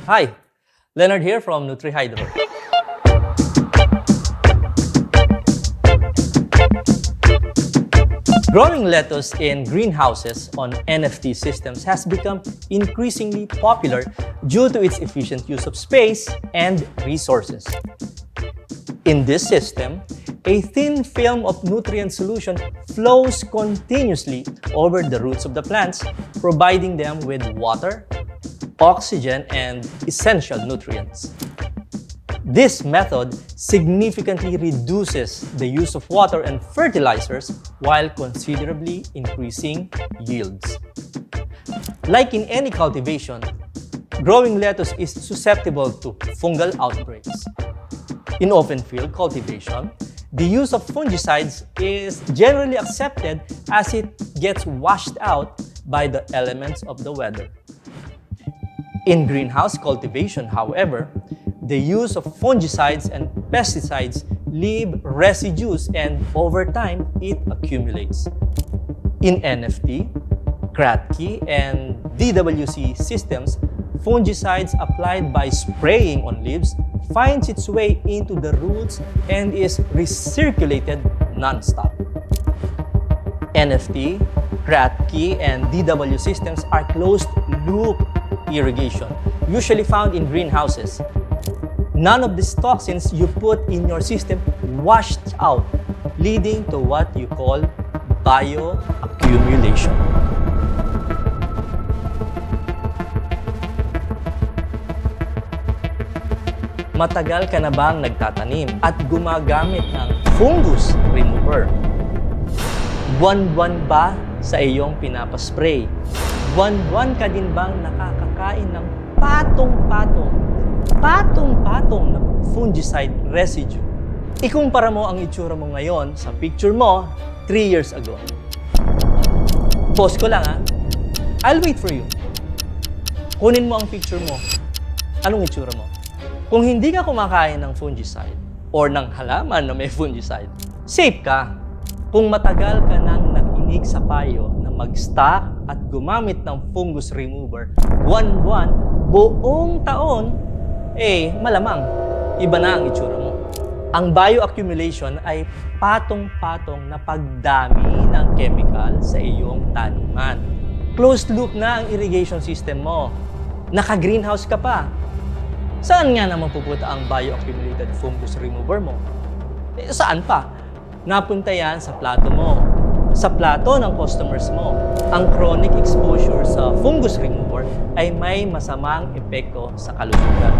Hi, Leonard here from NutriHydro. Growing lettuce in greenhouses on NFT systems has become increasingly popular due to its efficient use of space and resources. In this system, a thin film of nutrient solution flows continuously over the roots of the plants, providing them with water, oxygen, and essential nutrients. This method significantly reduces the use of water and fertilizers while considerably increasing yields. Like in any cultivation, growing lettuce is susceptible to fungal outbreaks. In open field cultivation, the use of fungicides is generally accepted as it gets washed out by the elements of the weather. In greenhouse cultivation, however, the use of fungicides and pesticides leave residues and over time it accumulates. In NFT, Kratky, and DWC systems, fungicides applied by spraying on leaves finds its way into the roots and is recirculated non-stop. NFT, Kratky, and DW systems are closed-loop irrigation, usually found in greenhouses. None of these toxins you put in your system washed out, leading to what you call bioaccumulation. Matagal ka na bang nagtatanim at gumagamit ng fungus remover? Buwan-buwan ba sa iyong pinapaspray? Buwan-buwan ka din bang nakakakain ng patong-patong na fungicide residue? Ikumpara mo ang itsura mo ngayon sa picture mo 3 years ago. Pause ko lang ha. I'll wait for you. Kunin mo ang picture mo. Anong itsura mo? Kung hindi ka kumakain ng fungicide or ng halaman na may fungicide, safe ka. Kung matagal ka nang nakinig sa payo na mag-stock at gumamit ng fungus remover buwan-buwan, buong taon, malamang iba na ang itsura mo. Ang bioaccumulation ay patong-patong na pagdami ng chemical sa iyong taniman. Closed loop na ang irrigation system mo. Naka-greenhouse ka pa. Saan nga naman pupunta ang bioaccumulated fungus remover mo? Saan pa? Napunta yan sa plato mo, sa plato ng customers mo. Ang chronic exposure sa fungus remover ay may masamang epekto sa kalusugan.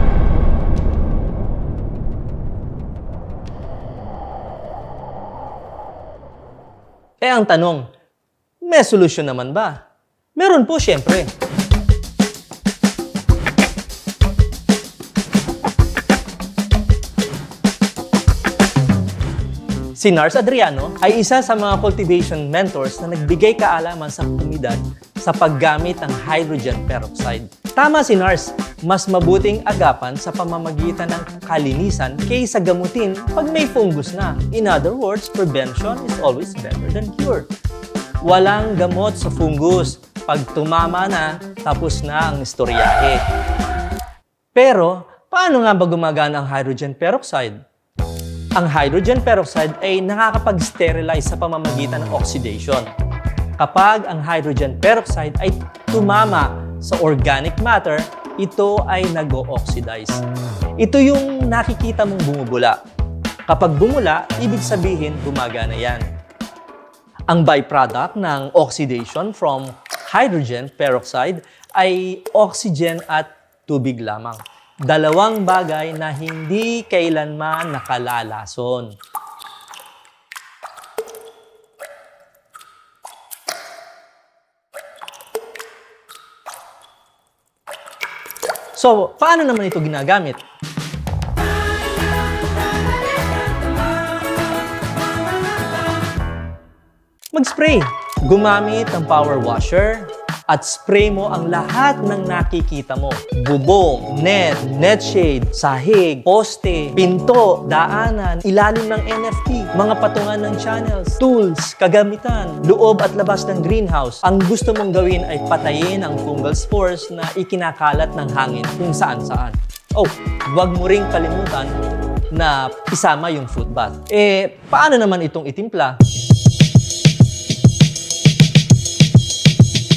Ang tanong, may solusyon naman ba? Meron po, syempre. Si Nars Adriano ay isa sa mga cultivation mentors na nagbigay kaalaman sa komunidad sa paggamit ng hydrogen peroxide. Tama si Nars, mas mabuting agapan sa pamamagitan ng kalinisan kaysa gamutin pag may fungus na. In other words, prevention is always better than cure. Walang gamot sa fungus. Pag tumama na, tapos na ang istoryahe. Pero, paano nga ba gumagana ang hydrogen peroxide? Ang hydrogen peroxide ay nakakapag-sterilize sa pamamagitan ng oxidation. Kapag ang hydrogen peroxide ay tumama sa organic matter, ito ay nag-o-oxidize. Ito yung nakikita mong bumubula. Kapag bumula, ibig sabihin gumagana yan. Ang byproduct ng oxidation from hydrogen peroxide ay oxygen at tubig lamang. Dalawang bagay na hindi kailanman nakalalason. So, paano naman ito ginagamit? Mag-spray. Gumamit ng power washer at spray mo ang lahat ng nakikita mo. Bubong, net shade, sahig, poste, pinto, daanan, ilalim ng NFT, mga patungan ng channels, tools, kagamitan, loob at labas ng greenhouse. Ang gusto mong gawin ay patayin ang fungal spores na ikinakalat ng hangin kung saan-saan. Oh, huwag mo ring kalimutan na isama yung foot bath. Paano naman itong itimpla?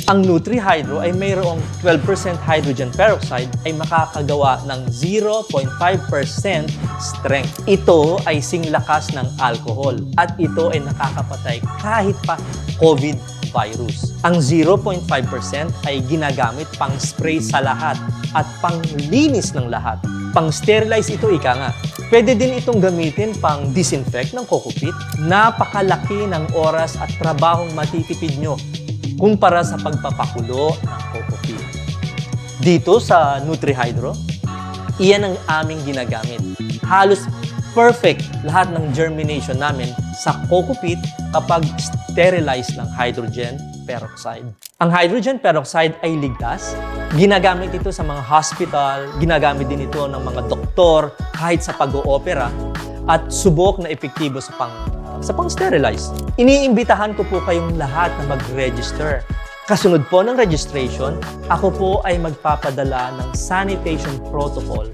Ang NutriHydro ay mayroong 12% hydrogen peroxide ay makakagawa ng 0.5% strength. Ito ay singlakas ng alcohol at ito ay nakakapatay kahit pa COVID virus. Ang 0.5% ay ginagamit pang spray sa lahat at pang linis ng lahat. Pang sterilize ito, ika nga. Pwede din itong gamitin pang disinfect ng kokopit. Napakalaki ng oras at trabahong matitipid nyo kumpara sa pagpapakulo ng kokopit. Dito sa NutriHydro, iyan ang aming ginagamit. Halos perfect lahat ng germination namin sa kokopit kapag sterilize ng hydrogen peroxide. Ang hydrogen peroxide ay ligtas. Ginagamit ito sa mga hospital, ginagamit din ito ng mga doktor kahit sa pag-oopera at subok na epektibo sa pang-sterilize. Iniimbitahan ko po kayong lahat na mag-register. Kasunod po ng registration, ako po ay magpapadala ng sanitation protocol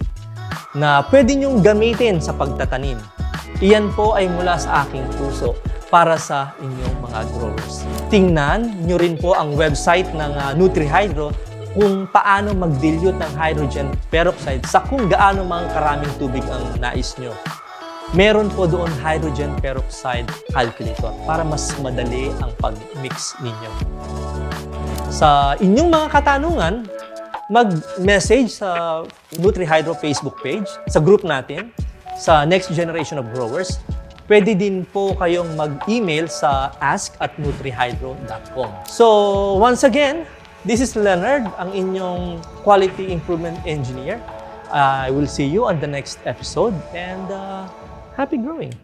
na pwede niyong gamitin sa pagtatanim. Iyan po ay mula sa aking puso para sa inyong mga growers. Tingnan niyo rin po ang website ng NutriHydro kung paano mag-dilute ng hydrogen peroxide sa kung gaano mga karaming tubig ang nais nyo. Meron po doon hydrogen peroxide calculator para mas madali ang pag-mix ninyo. Sa inyong mga katanungan, mag-message sa NutriHydro Facebook page, sa group natin, sa Next Generation of Growers. Pwede din po kayong mag-email sa ask@nutrihydro.com. So, once again, this is Leonard, ang inyong Quality Improvement Engineer. I will see you on the next episode and happy growing!